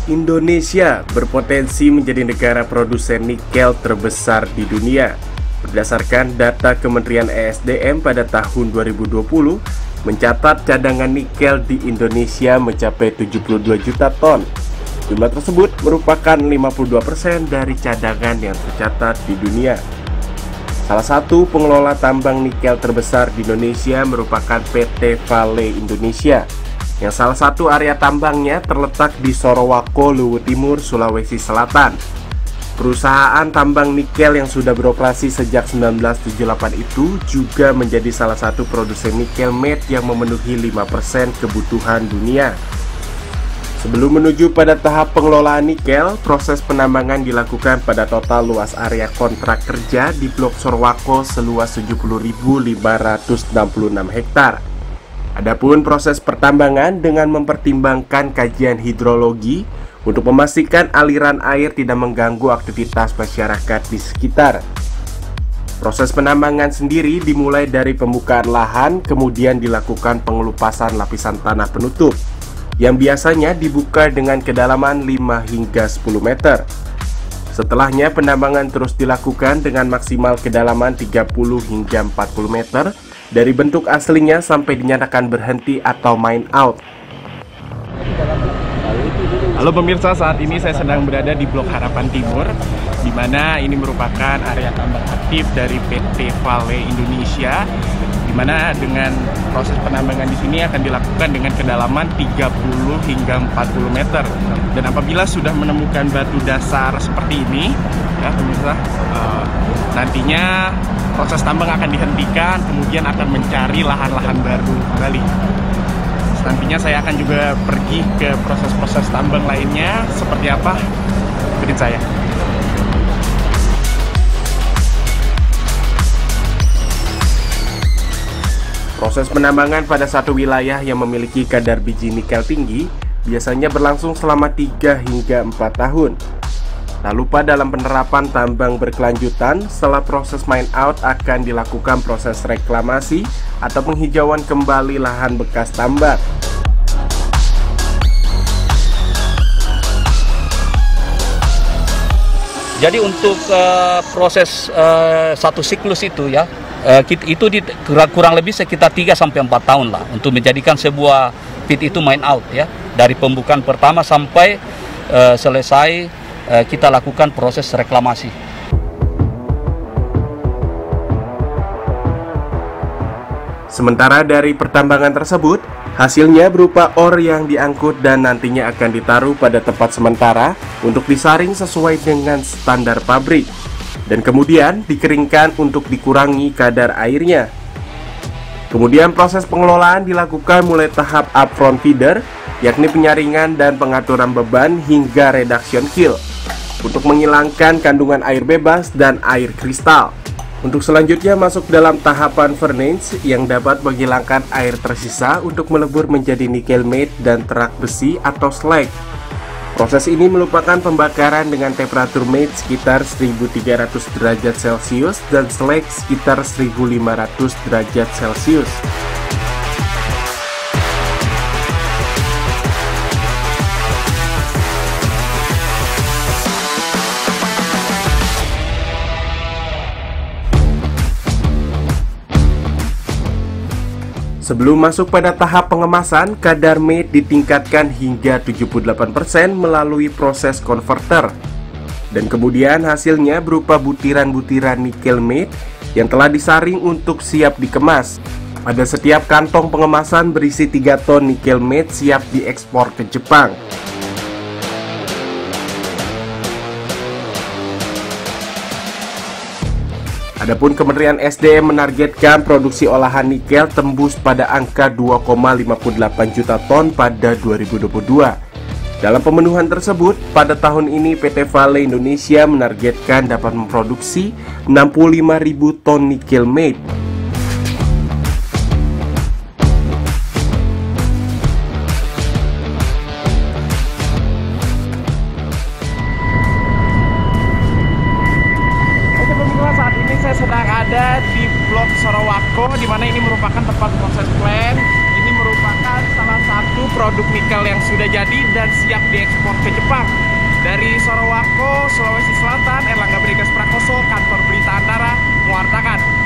Indonesia berpotensi menjadi negara produsen nikel terbesar di dunia. Berdasarkan data Kementerian ESDM pada tahun 2020, mencatat cadangan nikel di Indonesia mencapai 72 juta ton. Jumlah tersebut merupakan 52% dari cadangan yang tercatat di dunia. Salah satu pengelola tambang nikel terbesar di Indonesia merupakan PT Vale Indonesia, yang salah satu area tambangnya terletak di Sorowako, Luwu Timur, Sulawesi Selatan. Perusahaan tambang nikel yang sudah beroperasi sejak 1978 itu juga menjadi salah satu produsen nikel matte yang memenuhi 5% kebutuhan dunia. Sebelum menuju pada tahap pengelolaan nikel, proses penambangan dilakukan pada total luas area kontrak kerja di Blok Sorowako seluas 70.566 hektar. Adapun proses pertambangan dengan mempertimbangkan kajian hidrologi untuk memastikan aliran air tidak mengganggu aktivitas masyarakat di sekitar. Proses penambangan sendiri dimulai dari pembukaan lahan, kemudian dilakukan pengelupasan lapisan tanah penutup, yang biasanya dibuka dengan kedalaman 5 hingga 10 meter. Setelahnya penambangan terus dilakukan dengan maksimal kedalaman 30 hingga 40 meter dari bentuk aslinya sampai dinyatakan berhenti atau mine out. Halo pemirsa, saat ini saya sedang berada di Blok Harapan Timur, di mana ini merupakan area tambang aktif dari PT Vale Indonesia, di mana dengan proses penambangan di sini akan dilakukan dengan kedalaman 30 hingga 40 meter. Dan apabila sudah menemukan batu dasar seperti ini, ya pemirsa, nantinya proses tambang akan dihentikan, kemudian akan mencari lahan-lahan baru kembali. Nantinya saya akan juga pergi ke proses-proses tambang lainnya, seperti apa? Ikutin saya. Proses penambangan pada satu wilayah yang memiliki kadar biji nikel tinggi biasanya berlangsung selama 3 hingga 4 tahun. Tak lupa dalam penerapan tambang berkelanjutan, setelah proses mine out akan dilakukan proses reklamasi atau penghijauan kembali lahan bekas tambang. Jadi untuk proses satu siklus itu ya, itu kurang lebih sekitar 3-4 tahun lah untuk menjadikan sebuah pit itu mine out ya, dari pembukaan pertama sampai selesai. Kita lakukan proses reklamasi. Sementara dari pertambangan tersebut, hasilnya berupa ore yang diangkut dan nantinya akan ditaruh pada tempat sementara untuk disaring sesuai dengan standar pabrik, dan kemudian dikeringkan untuk dikurangi kadar airnya. Kemudian proses pengelolaan dilakukan mulai tahap upfront feeder, yakni penyaringan dan pengaturan beban, hingga reduction kill untuk menghilangkan kandungan air bebas dan air kristal. Untuk selanjutnya masuk dalam tahapan furnace yang dapat menghilangkan air tersisa untuk melebur menjadi nikel matte dan terak besi atau slag. Proses ini merupakan pembakaran dengan temperatur matte sekitar 1300 derajat Celcius dan slag sekitar 1500 derajat Celcius. Sebelum masuk pada tahap pengemasan, kadar matte ditingkatkan hingga 78% melalui proses converter. Dan kemudian hasilnya berupa butiran-butiran nikel matte yang telah disaring untuk siap dikemas. Pada setiap kantong pengemasan berisi 3 ton nikel matte siap diekspor ke Jepang. Adapun Kementerian SDM menargetkan produksi olahan nikel tembus pada angka 2,58 juta ton pada 2022. Dalam pemenuhan tersebut, pada tahun ini PT Vale Indonesia menargetkan dapat memproduksi 65.000 ton nikel matte. Sedang ada di Blok Sorowako, di mana ini merupakan tempat proses plant. Ini merupakan salah satu produk nikel yang sudah sudah jadi dan siap diekspor ke Jepang. Dari Sorowako, Sulawesi Selatan, Erlangga Brigas Prakoso, Kantor Berita Antara, mewartakan.